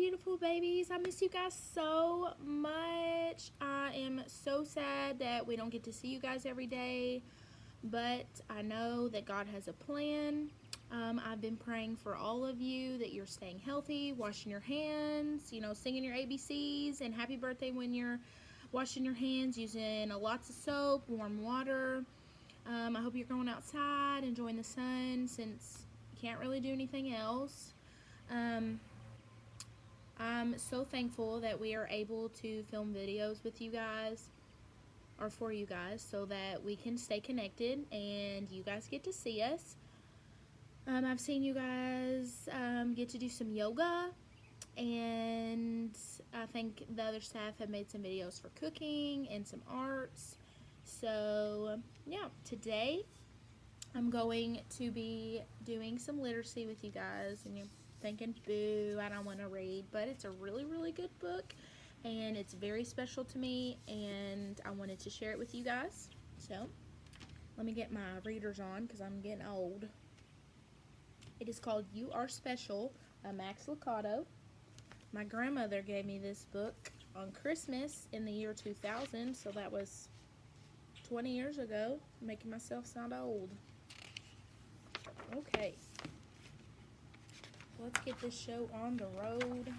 beautiful babies. I miss you guys so much. I am so sad that we don't get to see you guys every day, but I know that God has a plan. I've been praying for all of you that you're staying healthy, washing your hands, singing your ABCs, and happy birthday when you're washing your hands, using lots of soap, warm water. I hope you're going outside, enjoying the sun since you can't really do anything else. I'm so thankful that we are able to film videos with you guys, or for you guys, so that we can stay connected and you guys get to see us. I've seen you guys get to do some yoga, and I think the other staff have made some videos for cooking and some arts. So, yeah, today I'm going to be doing some literacy with you guys, and you're thinking, boo, I don't want to read, but it's a really, really good book, and it's very special to me, and I wanted to share it with you guys. So, let me get my readers on, because I'm getting old. It is called You Are Special by Max Lucado. My grandmother gave me this book on Christmas in the year 2000, so that was 20 years ago, making myself sound old. Okay, let's get this show on the road.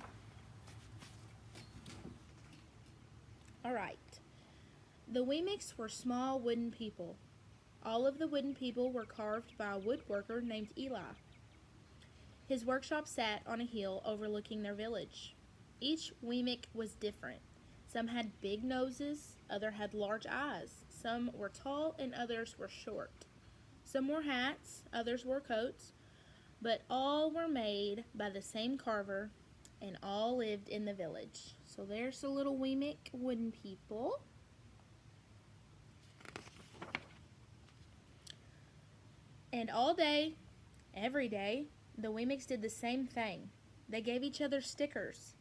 Alright, the Weemics were small wooden people. All of the wooden people were carved by a woodworker named Eli. His workshop sat on a hill overlooking their village. Each Weemic was different. Some had big noses, others had large eyes. Some were tall and others were short. Some wore hats, others wore coats, but all were made by the same carver, and all lived in the village. So there's the little Weemic wooden people. And all day, every day, the Weemics did the same thing. They gave each other stickers.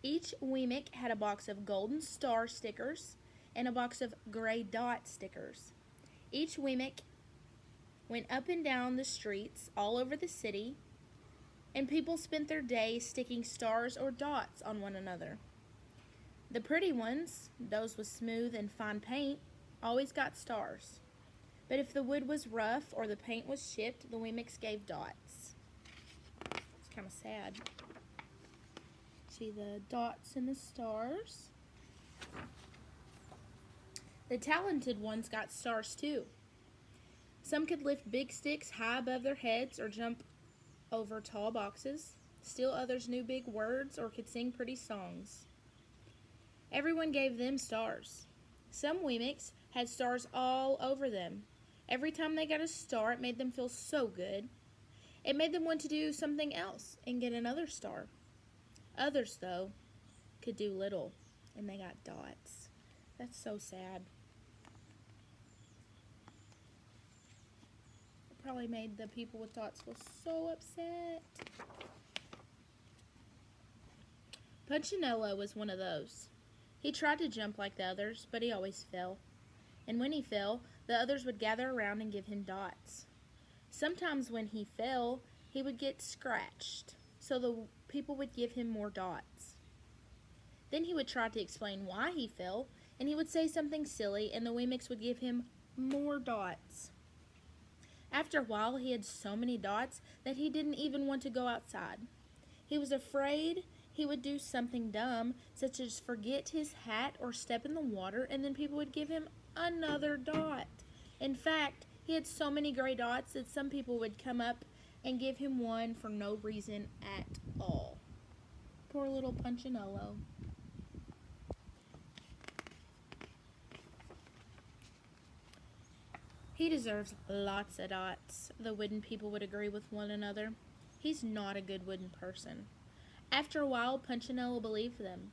Each Weemic had a box of golden star stickers and a box of gray dot stickers. Each Weemic went up and down the streets all over the city, and people spent their days sticking stars or dots on one another. The pretty ones, those with smooth and fine paint, always got stars. But if the wood was rough or the paint was chipped, the Weemics gave dots. It's kind of sad. See the dots and the stars. The talented ones got stars too. Some could lift big sticks high above their heads or jump over tall boxes. Still others knew big words or could sing pretty songs. Everyone gave them stars. Some Weemics had stars all over them. Every time they got a star, it made them feel so good. It made them want to do something else and get another star. Others, though, could do little, and they got dots. That's so sad. It probably made the people with dots feel so upset. Punchinello was one of those. He tried to jump like the others, but he always fell. And when he fell, the others would gather around and give him dots. Sometimes when he fell, he would get scratched, so the people would give him more dots. Then he would try to explain why he fell, and he would say something silly, and the Weemics would give him more dots. After a while, he had so many dots that he didn't even want to go outside. He was afraid he would do something dumb, such as forget his hat or step in the water, and then people would give him another dot. In fact, he had so many gray dots that some people would come up and give him one for no reason at all. Poor little Punchinello. He deserves lots of dots, the wooden people would agree with one another. He's not a good wooden person. After a while, Punchinello believed them.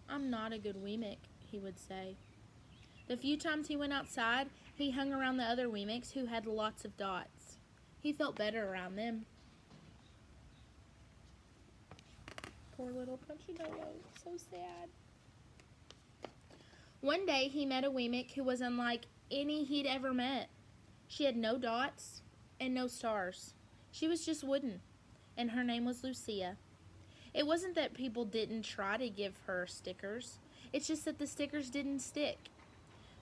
I'm not a good Weemic, he would say. The few times he went outside, he hung around the other Weemics who had lots of dots. He felt better around them. Poor little Punchinello, so sad. One day he met a Weemic who was unlike any he'd ever met. She had no dots and no stars. She was just wooden, and her name was Lucia. It wasn't that people didn't try to give her stickers, it's just that the stickers didn't stick.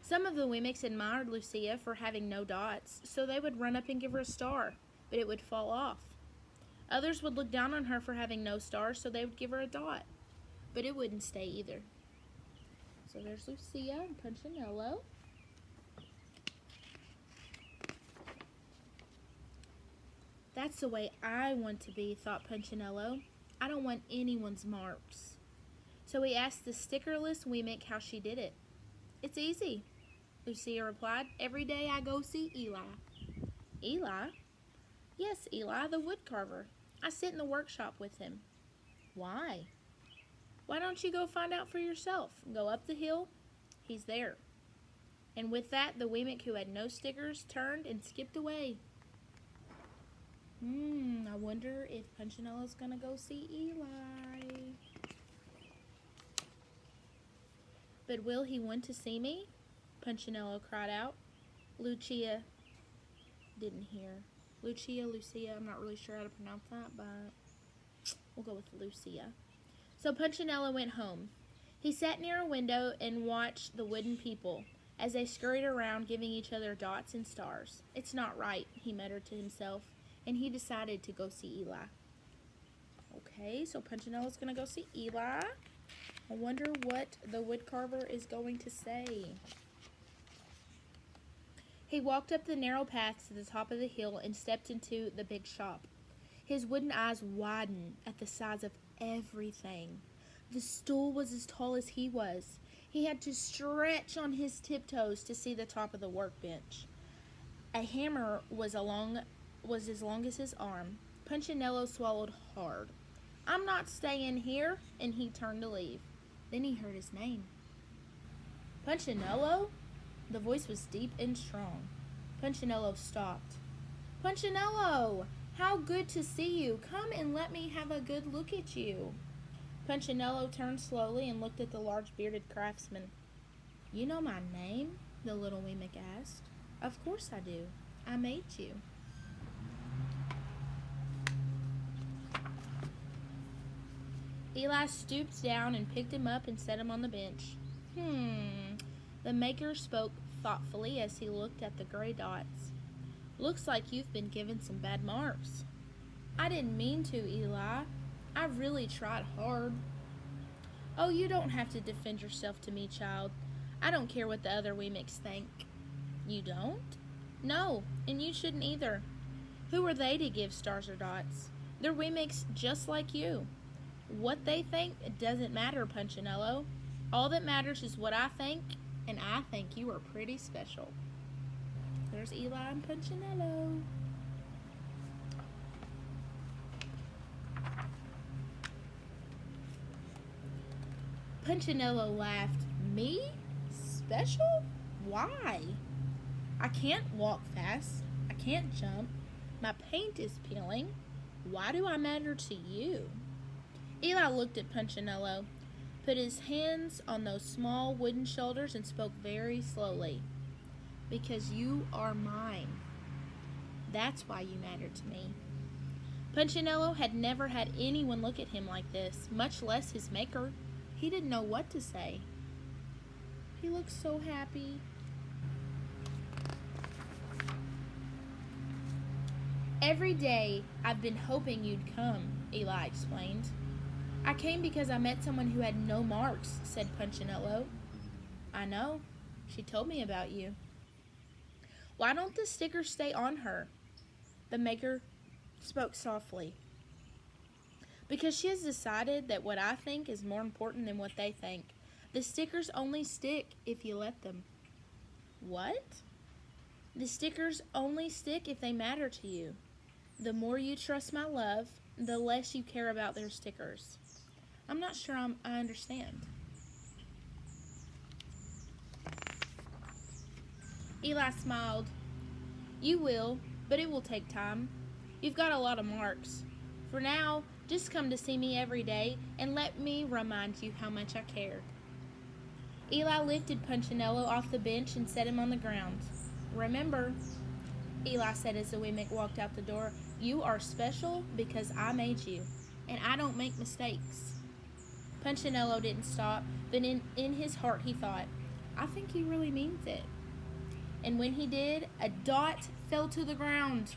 Some of the Wemmicks admired Lucia for having no dots, so they would run up and give her a star, but it would fall off. Others would look down on her for having no stars, so they would give her a dot, but it wouldn't stay either. So there's Lucia and Punchinello. That's the way I want to be, thought Punchinello. I don't want anyone's marks. So he asked the stickerless Wemmick how she did it. It's easy, Lucia replied. Every day I go see Eli. Eli? Yes, Eli, the wood carver. I sit in the workshop with him. Why? Why don't you go find out for yourself? Go up the hill. He's there. And with that, the Wemmick who had no stickers turned and skipped away. I wonder if Punchinello's gonna go see Eli. But will he want to see me? Punchinello cried out. Lucia didn't hear. Lucia, I'm not really sure how to pronounce that, but we'll go with Lucia. So Punchinello went home. He sat near a window and watched the wooden people as they scurried around giving each other dots and stars. It's not right, he muttered to himself, and he decided to go see Eli. Okay, so Punchinello's going to go see Eli. I wonder what the woodcarver is going to say. He walked up the narrow path to the top of the hill and stepped into the big shop. His wooden eyes widened at the size of everything. The stool was as tall as he was. He had to stretch on his tiptoes to see the top of the workbench. A hammer was as long as his arm. Punchinello swallowed hard. I'm not staying here, and he turned to leave. Then he heard his name. Punchinello? The voice was deep and strong. Punchinello stopped. Punchinello! How good to see you. Come and let me have a good look at you. Punchinello turned slowly and looked at the large bearded craftsman. You know my name? The little Wemmick asked. Of course I do. I made you. Eli stooped down and picked him up and set him on the bench. The maker spoke thoughtfully as he looked at the gray dots. Looks like you've been given some bad marks. I didn't mean to, Eli. I really tried hard. Oh, you don't have to defend yourself to me, child. I don't care what the other Wemmicks think. You don't? No, and you shouldn't either. Who are they to give stars or dots? They're Wemmicks just like you. What they think doesn't matter, Punchinello. All that matters is what I think, and I think you are pretty special. There's Eli and Punchinello. Punchinello laughed. Me? Special? Why? I can't walk fast. I can't jump. My paint is peeling. Why do I matter to you? Eli looked at Punchinello, put his hands on those small wooden shoulders, and spoke very slowly. Because you are mine. That's why you matter to me. Punchinello had never had anyone look at him like this, much less his maker. He didn't know what to say. He looked so happy. Every day I've been hoping you'd come, Eli explained. I came because I met someone who had no marks, said Punchinello. I know. She told me about you. Why don't the stickers stay on her? The maker spoke softly. Because she has decided that what I think is more important than what they think. The stickers only stick if you let them. What? The stickers only stick if they matter to you. The more you trust my love, the less you care about their stickers. I'm not sure I understand. Eli smiled. You will, but it will take time. You've got a lot of marks. For now, just come to see me every day and let me remind you how much I care. Eli lifted Punchinello off the bench and set him on the ground. Remember, Eli said as the Wemmick walked out the door, you are special because I made you, and I don't make mistakes. Punchinello didn't stop, but in his heart he thought, I think he really means it. And when he did, a dot fell to the ground.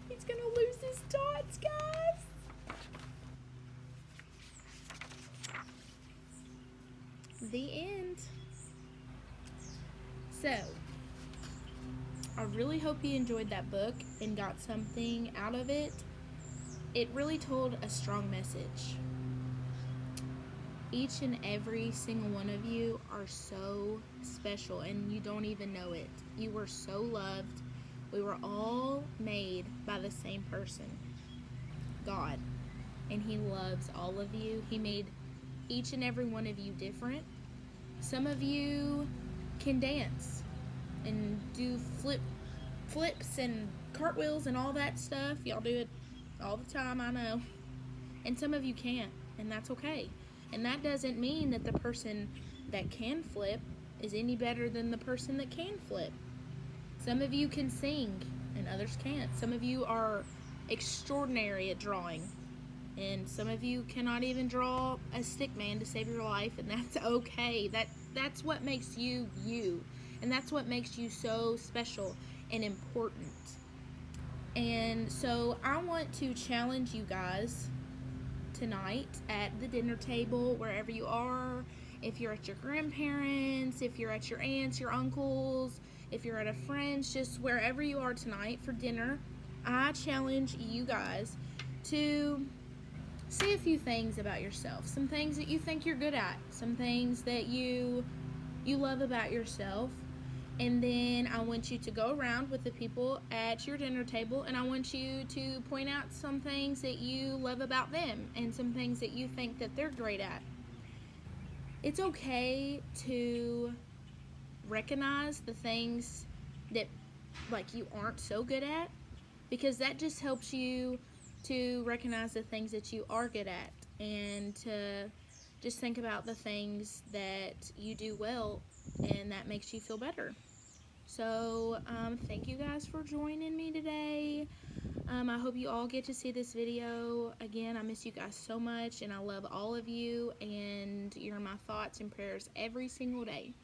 He's gonna lose his dots, guys. The end. So, I really hope you enjoyed that book and got something out of it. It really told a strong message. Each and every single one of you are so special, and you don't even know it. You were so loved. We were all made by the same person, God, and He loves all of you. He made each and every one of you different. Some of you can dance and do flips and cartwheels and all that stuff. Y'all do it all the time, I know. And some of you can't, and that's okay. And that doesn't mean that the person that can flip is any better than the person that can flip. Some of you can sing and others can't. Some of you are extraordinary at drawing, and some of you cannot even draw a stick man to save your life, and that's okay. That's what makes you you, and that's what makes you so special and important. And so I want to challenge you guys tonight at the dinner table, wherever you are. If you're at your grandparents', if you're at your aunts, your uncles', if you're at a friend's, just wherever you are tonight for dinner, I challenge you guys to say a few things about yourself. Some things that you think you're good at, some things that you love about yourself. And then I want you to go around with the people at your dinner table, and I want you to point out some things that you love about them and some things that you think that they're great at. It's okay to recognize the things that you aren't so good at, because that just helps you to recognize the things that you are good at, and to just think about the things that you do well, and that makes you feel better. So, thank you guys for joining me today. I hope you all get to see this video. Again, I miss you guys so much, and I love all of you, and you're my thoughts and prayers every single day.